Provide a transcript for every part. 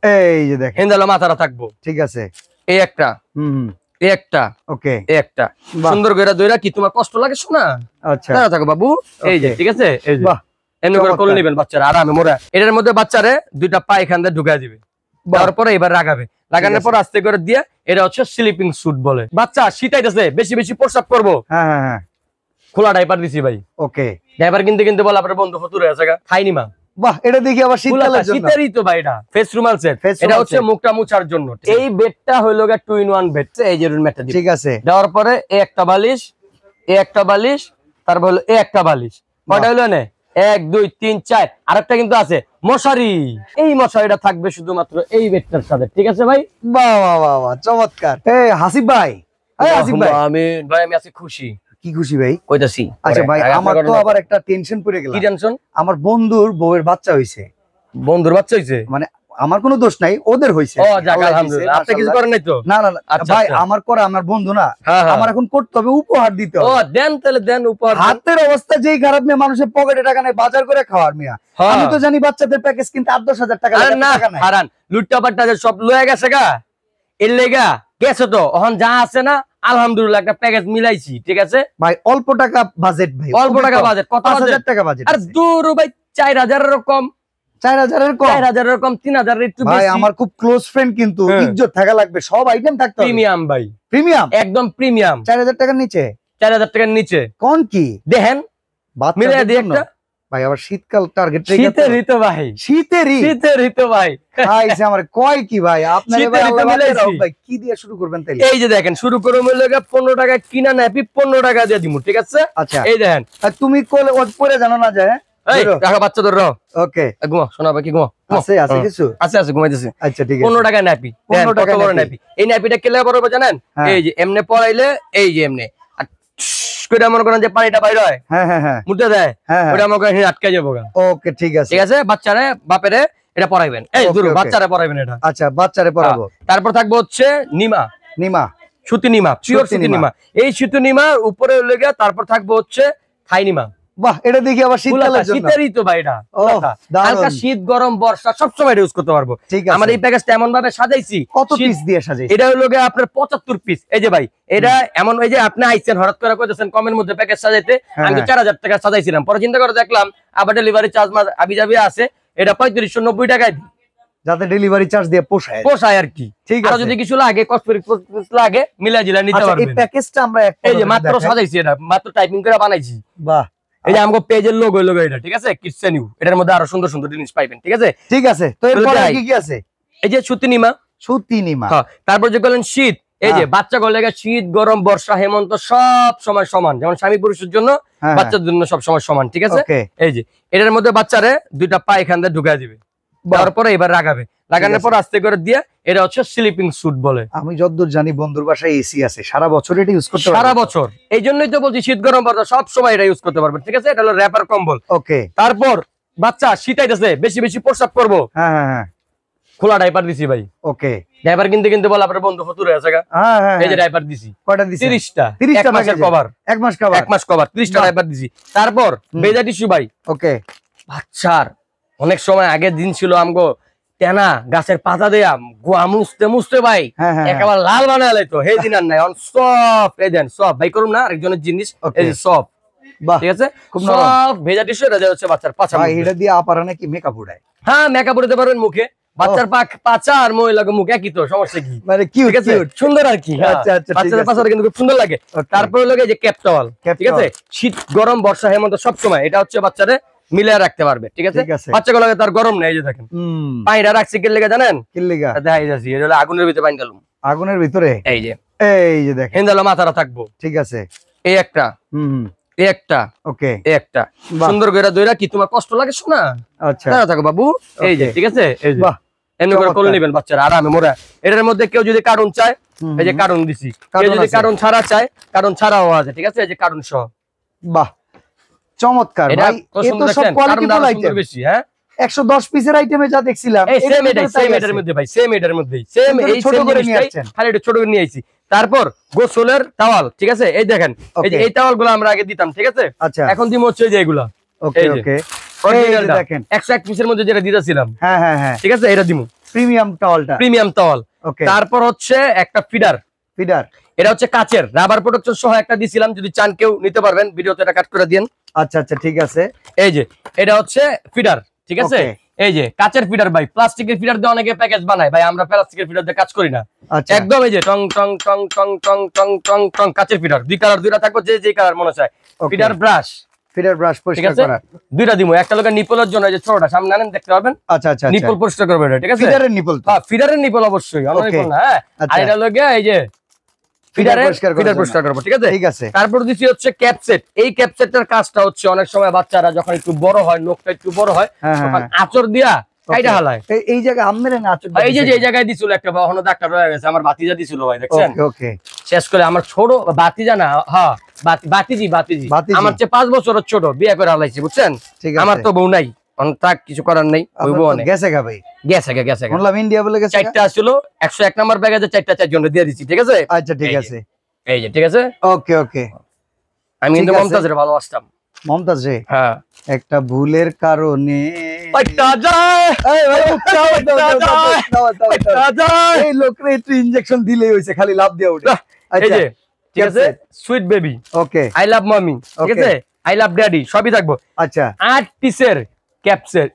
এই যে দেখেন হেন্দালো মাথাটা থাকবো, ঠিক আছে। এই একটা, এই একটা, ওকে, এই একটা সুন্দর করে দইরা কি তোমার কষ্ট লাগে শোনা? আচ্ছা দাঁড়া থাকো বাবু, এই যে ঠিক আছে, এই যে এমনি করে কোলে নেবেন বাচ্চারা আরামে মোরা। এটার মধ্যে বাচ্চারে দুইটা পা এখান দিয়ে ঢুকাই দিবে, তারপরে এবার রাগাবে, লাগানোর পর আস্তে করে দিয়ে এটা হচ্ছে স্লিপিং স্যুট বলে। বাচ্চা শীতাইতেছে, বেশি বেশি প্রস্রাব করবো, হ্যাঁ হ্যাঁ হ্যাঁ, খোলা ডাইপার দিছি ভাই। ওকে, ডাইপার কিনতে কিনতে বলে আপনার বন্ধু ফতুর হয়ে গেছে, খাইনি মা। বাহ, এটা দেখি আবার শীতকালের জন্য। শীতেরই তো ভাই, এটা ফেস রুমাল সেট, এটা হচ্ছে মুখটা মুছার জন্য। এই বেডটা হইলো গা 2-in-1 বেড, এই যে রুম ম্যাটটা ঠিক আছে, দেওয়ার পরে এই একটা বালিশ, এই একটা বালিশ, তারপর হলো এই একটা বালিশ, কয়টা হলো না 1 2 3 4, আরেকটা কিন্তু আছে মশারি। এই মশারিটা থাকবে শুধুমাত্র এই বেডটার সাথে, ঠিক আছে ভাই? বাহ বাহ বাহ বাহ, চমৎকার। এই হাসিব ভাই, এই হাসিব ভাই, আমি আছি খুশি। কি খুশি ভাই? কইতাছি আচ্ছা ভাই, আমার তো আবার একটা টেনশন পড়ে গেল। কি টেনশন? আমার বন্ধুর বউয়ের বাচ্চা হইছে। বন্ধুর বাচ্চা হইছে? মানে আমার কোনো দোষ নাই, ওদের হইছে। ও যাক আলহামদুলিল্লাহ, আপনি কিছু করেন নাই তো? না না ভাই, আমার করে আমার বন্ধু না, আমার এখন করতে হবে, উপহার দিতে হবে। ও দেন, তাহলে দেন উপহার। হাতের অবস্থা যেই খারাপ, মেয়ে মানুষের পকেটে টাকা নাই, বাজার করে খাওয়ার মিয়া। আমি তো জানি বাচ্চাদের প্যাকেজ কিন্তু 8-10 হাজার টাকা লাগে না। হারান লুটপাটটা যে সব লয়ে গেছে গা, এর লেগা গেছে তো, এখন যা আছে না আলহামদুলিল্লাহ একটা প্যাকেজ মিলাইছি, ঠিক আছে ভাই? অল্প টাকা বাজেট ভাই, অল্প টাকা বাজেট, কত 5,000 টাকা বাজেট। আর দূর ভাই 4,000 এর কম, 4,000 এর কম, 4,000 এর কম, 3,000 এর একটু বেশি। ভাই আমার খুব ক্লোজ ফ্রেন্ড, কিন্তু ইজ্জত থাকা লাগবে, সব আইটেম থাকতে হবে। প্রিমিয়াম ভাই, প্রিমিয়াম, একদম প্রিমিয়াম। 4,000 টাকার নিচে, 4,000 টাকার নিচে কোন কি দেখেন মিলে দিয়ে একটা। ভাই আবার শীতকাল টার্গেট, শীতের ঋতু ভাই, শীতের ঋতু ভাই। খাইছে আমার কয় কি ভাই, আপনারা ভাই আল্লাহ বাঁচাও ভাই, কি দিয়ে শুরু করবেন তাইলে? এই যে দেখেন, শুরু করে মিলে 15 টাকা কিনা নাপি 15 টাকা দিয়ে দিমু, ঠিক আছে? আচ্ছা, এই দেখেন, তুমি কোলে পরে জানো না যায়? এই রাখা বাচ্চা ধরো, ওকে, ঘুমা শোনা ভাই, কি ঘুমা আছে আছে কিছু আছে ঘুমাইতেছি। আচ্ছা ঠিক আছে, 15 টাকা নাপি, 15 টাকা বড় নাপি। এই নাপিটা কেলে বড় জানেন? এই যে এমনে পড়াইলে, এই যে এমনে কইরা মনে করেন যে পানিটা বাইর হয়, হ্যাঁ হ্যাঁ হ্যাঁ, মুতে দেয়, ওটা মনে করেন আটকে যাবো। ওকে ঠিক আছে, ঠিক আছে, বাচ্চারে বাপেরে এটা পড়াইবেন, এই দূর বাচ্চারে পড়াইবেন এটা। আচ্ছা, বাচ্চারে পড়াবো। তারপর থাকবে হচ্ছে নিমা, নিমা সুতি নিমা, পিওর সুতি নিমা। এই সুতি নিমার উপরে লেগে তারপর থাকবে হচ্ছে থাই নিমা। বাহ, এটা দেখি আবার শীতকালের জন্য। শীতেরই তো ভাই এটা, হালকা শীত গরম বর্ষা সবসময় ইউজ করতে পারবো। আমার এই প্যাকেজটা এমন ভাবে সাজাইছি। কত পিস দিয়ে সাজাইছি? এটা হলো আপনার 75 পিস। এই যে ভাই, এটা এমন ওই যে আপনি আইছেন হঠাৎ করে কইতেছেন কমের মধ্যে প্যাকেজ সাজাইতে, আমি 4,000 টাকা সাজাইছিলাম, পরে চিন্তা করে দেখলাম আবার ডেলিভারি চার্জ আবি যাবি আছে, এটা 3590 টাকায় দিই, যাতে ডেলিভারি চার্জ দিয়ে পোষায় আর কি। ঠিক আছে, যদি কিছু লাগে কসমেটিক লাগে মিলা জিলা নিতে পারবেন। এই প্যাকেজটা আমরা এই যে মাত্র সাজাইছি, এটা মাত্র টাইপিং করে বানাইছি। বাহ, এই যে আমাদের পেজের লোগো এটা, ঠিক আছে? কিডসেন ইউ, এটার মধ্যে আরো সুন্দর সুন্দর জিনিস পাইবেন, ঠিক আছে? ঠিক আছে, তো এরপর কি কি আছে? এই যে সুতি নিমা, সুতি নিমা, তারপর যে বলেন শীত, এই যে বাচ্চা গলে শীত গরম বর্ষা হেমন্ত সব সময় সমান, যেমন স্বামী পুরুষের জন্য বাচ্চার জন্য সব সময় সমান, ঠিক আছে? এই যে এটার মধ্যে বাচ্চারে দুইটা পা এখান দিয়ে ঢুকাই দিবে, তারপরে এবার রাগাবে, লাগানোর পর আস্তে করে দিয়ে এটা হচ্ছে স্লিপিং স্যুট বলে। আমি যতদূর জানি বন্ধুর বাসায় এসি আছে, সারা বছর এটা ইউজ করতে পারবে? সারা বছর, এই জন্যই তো বলছি শীত গরম বর্ষা সব সময় এটা ইউজ করতে পারবে, ঠিক আছে? এটা হলো র‍্যাপার কম্বল। ওকে, তারপর বাচ্চা শীতাইতেছে, বেশি বেশি প্রস্রাব করবো, হ্যাঁ হ্যাঁ হ্যাঁ, খোলা ডাইপার দিছি ভাই। ওকে, ডাইপার কিনতে কিনতে বলে আপনার বন্ধু ফতুর হয়ে গেছে, এই যে ডাইপার দিছি। কয়টা দিছি? 30টা, 30টা মাসের কভার, 1 মাস কভার, 1 মাস কভার, 30টা ডাইপার দিছি। তারপর বেজা টিস্যু ভাই। ওকে, বাচ্চার অনেক সময় আগের দিন ছিল আমগো তেনা গাছের পাতা দেয়া গোয়া মুছতে মুছতে ভাই একেবারে লাল বানায় লাইতো, সেই দিন আর নাই, অন সব এই দেন সব ভাই করুম না আরেকজনের জিনিস, এই যে সব, ঠিক আছে? খুব সব ভেজা টিস্যু, এটা হচ্ছে বাচ্চার পাছা। ভাই এটা দিয়ে আপারা নাকি মেকআপ উড়ায়? হ্যাঁ, মেকআপ উড়াতে পারবেন মুখে, বাচ্চার পাছা আর মহিলাকে মুখ একই তো, সমস্যা কি? মানে কিউট কিউট সুন্দর আর কি। আচ্ছা আচ্ছা, বাচ্চাদের পাছাটা কিন্তু খুব সুন্দর লাগে। তারপরে লাগে যে ক্যাপ টাওয়াল, ঠিক আছে? শীত গরম বর্ষা হেমন্ত সব সময় এটা হচ্ছে বাচ্চারে মিলিয়ে রাখতে পারবে, ঠিক আছে? বাচ্চাগুলো তার গরম নেই, এই যে দেখেন পানিটা রাখছি কি লেগে জানেন? কি লেগে? দেখাই যাচ্ছি, এটা হলো আগুনের ভিতরে পানি ডালুম, আগুনের ভিতরে, এই যে দেখেন হেন্দালো মাথাটা থাকবো, ঠিক আছে? এই একটা, এই একটা, ওকে, এই একটা সুন্দর করে দইরা কি তোমার কষ্ট লাগে শোনা? আচ্ছা, দাঁড়া থাকো বাবু, এই যে ঠিক আছে? এই যে এমনি করে কোলে নেবেন বাচ্চারা আরামে মোরা। এটার মধ্যে কেউ যদি কার্টুন চায়, এই যে কার্টুন দিছি, কেউ যদি কার্টুন ছাড়া চায় কার্টুন ছাড়াও আছে, ঠিক আছে? এই যে কার্টুন সহ। বাহ, চমৎকার ভাই, এ তো সব কোয়ালিটিফুল আইটেম বেশি। হ্যাঁ, 110 পিসের আইটেমে যা দেখছিলাম এই সেম এটার মধ্যে ভাই, সেম এটার মধ্যেই সেম, এই ছোট করে নিয়ে আসছেন, খালি এটা ছোট করে নিয়ে আইছি। তারপর গোসলের টাওয়াল, ঠিক আছে? এই দেখেন, এই যে এই টাওয়ালগুলো আমরা আগে দিতাম, ঠিক আছে? আচ্ছা, এখন দিমু হচ্ছে এই যে এগুলা। ওকে ওকে, এই যে দেখেন 101 পিসের মধ্যে যেটা দিতেছিলাম, হ্যাঁ হ্যাঁ হ্যাঁ, ঠিক আছে? এটা দিমু প্রিমিয়াম টাওয়ালটা, প্রিমিয়াম টাওয়াল। তারপর হচ্ছে একটা ফিডার, এটা হচ্ছে কাচের রাবার প্রোটেকশন সহ একটা দিছিলাম, যদি চান কেউ নিতে পারবেন, ভিডিওতে এটা কাট করে দেন। আচ্ছা আচ্ছা ঠিক আছে। এই যে এটা হচ্ছে ফিডার, ঠিক আছে, এই যে কাচের ফিডার ভাই, প্লাস্টিকের ফিডার দিয়ে অনেকে প্যাকেজ বানায় ভাই, আমরা প্লাস্টিকের ফিডার দিয়ে কাজ করি না একদম। এই যে টং টং টং টং টং টং টং টং কাচের ফিডার, দুই কালার, দুইটা থাকবে যে কালার মনে চায়। ফিডার ব্রাশ, পরিষ্কার করা দুইটা দিমু, একটা লোকের নিপলের জন্য এই যে ছোটটা সামনে আনেন দেখতে পারবেন। আচ্ছা আচ্ছা নিপল পরিষ্কার করবে এটা, ঠিক আছে, ফিডারের নিপল, হ্যাঁ ফিডারের নিপল অবশ্যই, আমরা নিপল না, হ্যাঁ। আর এটা লোকে এই যে ফিডার পরিষ্কার করব, ঠিক আছে, ঠিক আছে। তারপর দিছি হচ্ছে ক্যাপ সেট। এই ক্যাপ সেটটার কাজটা হচ্ছে অনেক সময় বাচ্চারা যখন একটু বড় হয়, নখটা একটু বড় হয়, তখন আঁচড় দিয়া কাইটা হালায়। এই জায়গায় আমনে না আঁচড়, এই যে এই জায়গায় দিছিল একটা বাহনো দাগটা রয়ে গেছে, আমার ভাতিজা দিছিল ভাই, দেখছেন। ওকে শেষ করে আমার ছোট ভাতিজা না, হ্যাঁ ভাতিজি আমার চেয়ে 5 বছরের ছোট, বিয়ে করে হালাইছি, বুঝছেন। আমার তো বউ নাই, কিছু করার নেই, গেছে ভাই, গেছে বললাম ইন্ডিয়া বলে গেছে। 4টা ছিল 101 নাম্বার ব্যাগেজে, 4টা 4 জন দিয়ে দিছি, ঠিক আছে। আচ্ছা ঠিক আছে, এই যে ঠিক আছে, ওকে ওকে। আমি কিন্তু মমতাজের ভালোবাসতাম, মমতাজ রে, হ্যাঁ, একটা ভুলের কারণে এই লোকরে একটু ইনজেকশন দিলেই হইছে, খালি লাভ দিয়ে ওঠে। আচ্ছা ঠিক আছে, sweet baby, okay, I love মামি, ঠিক আছে, আই লাভ ড্যাডি, সবই থাকবো। আচ্ছা 8 পিসের ক্যাপসের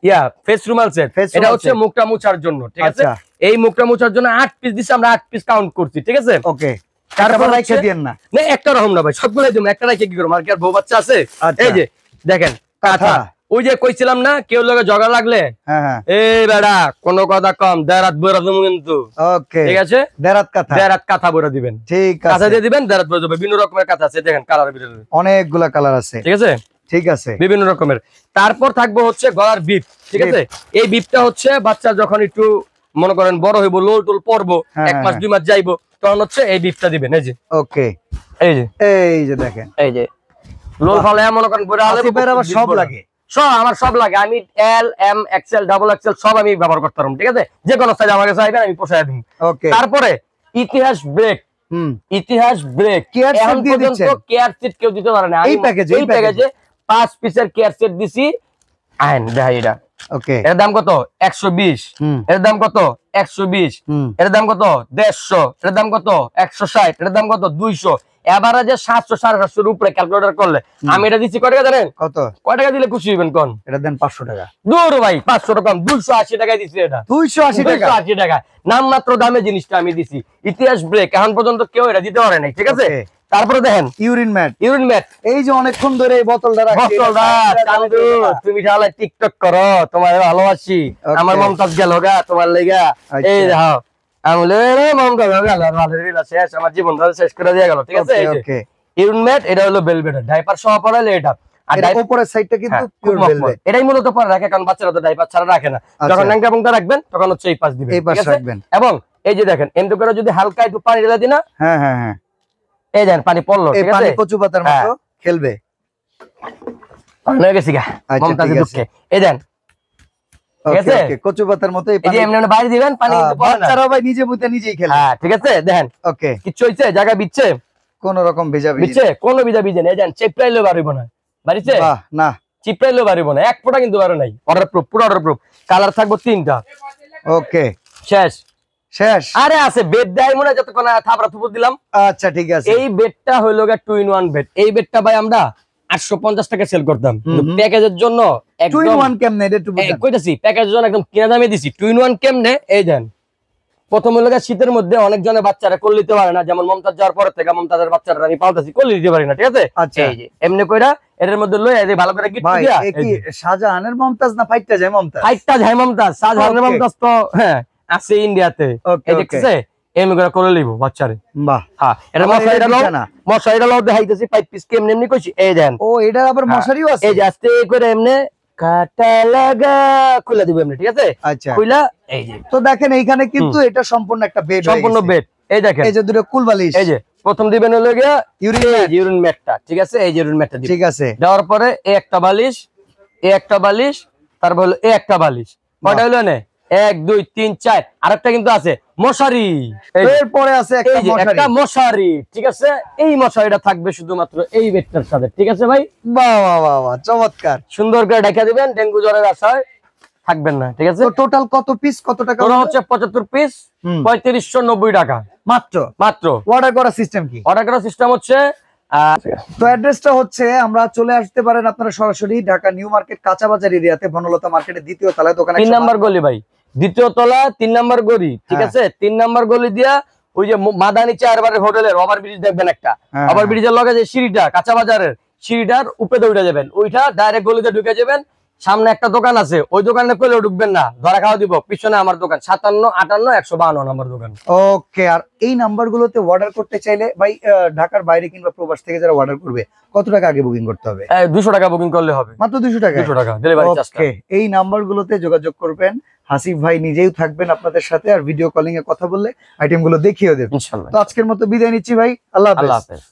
ফেস রুমাল সেট, এটা হচ্ছে মুখটা মুছার জন্য, ঠিক আছে। এই মুখটা মুছার জন্য 8 পিস দিছি আমরা, 8 পিস কাউন্ট করছি, ঠিক আছে। ওকে তারপর রাইখা দেন না, না একটা রকম না ভাই, সবগুলাই দিমু, একটা রাইখা কি করব, আর কি আর বউ বাচ্চা আছে। এই যে দেখেন কাঁথা, ওই যে কইছিলাম না কেউ লগে ঝগড়া লাগলে, হ্যাঁ এই বেড়া কোন কথা কম, দেরাত বইরা দেবো কিন্তু, ওকে ঠিক আছে, দেরাত কাঁথা বইরা দিবেন, ঠিক আছে, কাঁথা দিয়ে দিবেন, দেরাত বইরা দেবেন। বিভিন্ন রকমের কাঁথা আছে, দেখেন কালার ভিতরে অনেকগুলা কালার আছে, ঠিক আছে, ঠিক আছে, বিভিন্ন রকমের। তারপর থাকবো হচ্ছে গলার বিপ, ঠিক আছে। এই বিপটা হচ্ছে বাচ্চা যখন একটু মনে করেন বড় হইব, লোল টোল পড়বো, 1 মাস 2 মাস যাইবো, তখন হচ্ছে এই বিপটা দিবেন। এই যে ওকে, এই যে দেখেন, এই যে লোল ফালায়া মনে করেন বড় আলে আবার সব লাগে, সব আমার সব লাগে, আমি L M excel double excel সব আমি ব্যবহার করতে পারবো, ঠিক আছে। যে কোনো সাইজ আমাকে চাইবেন আমি পোষায় দিই। ওকে তারপরে ইতিহাস ব্রেক, ইতিহাস ব্রেক এখন পর্যন্ত কেয়ার সেট কেউ দিতে পারে না। এই প্যাকেজে 5 পিসের কেয়ার সেট দিছি, আইন দেখাই এটা। ওকে এর দাম কত? 120। এর দাম কত? 120। এর দাম কত? 150। এর দাম কত? 160। এর দাম কত? 200। এভারেজে 700 750 এর উপরে ক্যালকুলেটর করলে আমি এটা দিচ্ছি কয় টাকা জানেন? কত? কয় টাকা দিলে খুশি হবেন কোন? এটা দেন 500 টাকা। দূর ভাই 500 টাকা কম, 280 টাকায় দিছি এটা। 280 টাকা? 280 টাকা। নামমাত্র দামে জিনিসটা আমি দিছি। ইতিহাস ব্রেক এখন পর্যন্ত কেউ এটা দিতে পারে নাই, ঠিক আছে? তারপরে দেখেন ইউরিন ম্যাট, এই যে অনেকক্ষণ ধরে এই বোতলটা রাখছি, চান্দু তুমি শালা টিকটক করো, তোমার ভালোবাসি, আমার মমতাজ গেল গা তোমার লাগা, এই দেখো আমলে মমতাজ গেল, শেষ আমার জীবন শেষ করে দিয়ে গেল, ঠিক আছে? ওকে ইউরিন ম্যাট এটা হলো ভেলভেট, ডাইপার সহ পরালে এটা, আর উপরের সাইডটা কিন্তু পিওর ভেলভেট, এটাই মূলত পরে রাখে কারণ বাচ্চারা তো ডাইপার ছাড়া রাখে না। যখন ন্যাংটা বংটা রাখবেন তখন হচ্ছে এই পাশ দিবেন, এই পাশ রাখবেন। এবং এই যে দেখেন এন্ড করে যদি হালকা একটু পানি ঢেলে দিনা, হ্যাঁ হ্যাঁ হ্যাঁ এই দেন পানি পড়লো, ঠিক আছে, পানি কচু পাতার মতো খেলবে, হয়ে গেছে গা মমতাজের দুঃখে। এই দেন ঠিক আছে, ওকে কচু পাতার মতো এই পানি এমনি বাইরে দিবেন, পানি কিন্তু পড়ে না, বাচ্চারা ভাই নিজে মুতে নিজেই খেলে, হ্যাঁ ঠিক আছে। দেখেন ওকে কিছু হইছে, জায়গা বিচ্ছে, কোন রকম ভিজা বিচ্ছে, কোন ভিজা ভিজে না, এই দেন চিপড়াইলো বাড়িব না, বাড়িছে বাহ না, চিপড়াইলো বাড়িব না, এক ফোঁটা কিন্তু বাড়ে নাই, অর্ডার প্রুফ, পুরো অর্ডার প্রুফ। কালার থাকবো 3টা। ওকে শেষ শেষ। আরে আছে বেড দেয় মনে হয়, যতক্ষণ থাপড়া থুপুর দিলাম। আচ্ছা ঠিক আছে। এই বেডটা হইলো 2-in-1 বেড। এই বেডটা ভাই আমরা 850 টাকা সেল করতাম, প্যাকেজের জন্য একদম 2-in-1 কেমনে এটা একটু বুঝান। কইতাছি প্যাকেজের জন্য একদম কিনা দামে দিছি। 2-in-1 কেমনে? এই দেন প্রথম হইলো শীতের মধ্যে অনেক জনের বাচ্চারা কোল নিতে পারে না, যেমন মমতাজ যাওয়ার পর থেকে মমতাজের বাচ্চারা আমি পালতাছি, কোল নিতে পারি না, ঠিক আছে? এই যে এমনি কইরা এর মধ্যে লই এই যে ভালো করে গিট দিয়া, এই কি শাহজাহানের মমতাজ না ফাইটটা যায় মমতাজ? ফাইটটা যায় মমতাজ, শাহজাহানের মমতাজ তো হ্যাঁ আছে ইন্ডিয়াতে, এই দেখছে এমনি করে করে লইবো বাচ্চারে। বাহ হ্যাঁ, এটা মশারিটা লও দেখাইতেছি 5 পিস কেমনে এমনি কইছি। এই দেন ও এটা আবার মশারিও আছে, এই যে আস্তে করে এমনি কাটা লাগা খুলে দিব এমনি, ঠিক আছে? আচ্ছা খুলা এই যে তো দেখেন এইখানে কিন্তু এটা সম্পূর্ণ একটা বেড, সম্পূর্ণ বেড। এই দেখেন এই যে দুটো কুল বালিশ, এই যে প্রথম দিবেন হলো গিয়া ইউরিন ম্যাটটা, ঠিক আছে? এই যে ইউরিন ম্যাটটা দিবেন, ঠিক আছে? দেওয়ার পরে এই একটা বালিশ, এই একটা বালিশ, তারপর হলো এই একটা বালিশ, কয়টা হলো না? 1 2 3 4, আরেকটা কিন্তু আছে মশারি, এরপরে আছে একটা মশারি, ঠিক আছে? এই মশারিটা থাকবে শুধুমাত্র এই বেডটার সাথে, ঠিক আছে ভাই? বাহ বাহ বাহ বাহ চমৎকার, সুন্দর করে ঢাকা দিবেন, ডেঙ্গু জ্বরের আশায় থাকবেন না, ঠিক আছে? টোটাল কত পিস, কত টাকা? ওরা হচ্ছে 75 পিস, 3590 টাকা মাত্র। অর্ডার করার সিস্টেম কি? অর্ডার করার সিস্টেম হচ্ছে, তো অ্যাড্রেসটা হচ্ছে, আমরা চলে আসতে পারেন আপনারা সরাসরি ঢাকা নিউ মার্কেট কাঁচা বাজার এরিয়াতে, বনলতা মার্কেটের দ্বিতীয় তলায় দোকান, 3 নাম্বার গলি ভাই, দ্বিতীয় তলা 3 নাম্বার গলি, ঠিক আছে? 3 নাম্বার গলি দিয়া ওই যে মাদানি চারবারের হোটেলের ওভারব্রিজ দেখবেন একটা, ওভারব্রিজের লগে যে সিঁড়িটা, কাঁচা বাজারের সিঁড়িটার উপরে উঠে যাবেন, ওইটা ডাইরেক্ট গলিতে ঢুকে যাবেন। সামনে একটা দোকান আছে, ওই দোকানে কইলেও ঢুকবেন না, ধরা খাওয়া দিব। পিছনে আমার দোকান 57 58 152 নাম্বার দোকান। ওকে। আর এই নাম্বারগুলোতে অর্ডার করতে চাইলে ভাই, ঢাকার বাইরে কিংবা প্রবাস থেকে যারা অর্ডার করবে, কত টাকা আগে বুকিং করতে হবে? 200 টাকা বুকিং করলে হবে, মাত্র 200 টাকা। 200 টাকা ডেলিভারি চার্জ। ওকে, এই নাম্বারগুলোতে যোগাযোগ করবেন, হাসিফ ভাই নিজেই থাকবেন আপনাদের সাথে, আর ভিডিও কলিং এ কথা বললে আইটেমগুলো দেখিয়ে দেবেন ইনশাআল্লাহ। তো আজকের মতো বিদায় নিচ্ছি ভাই, আল্লাহ হাফেজ।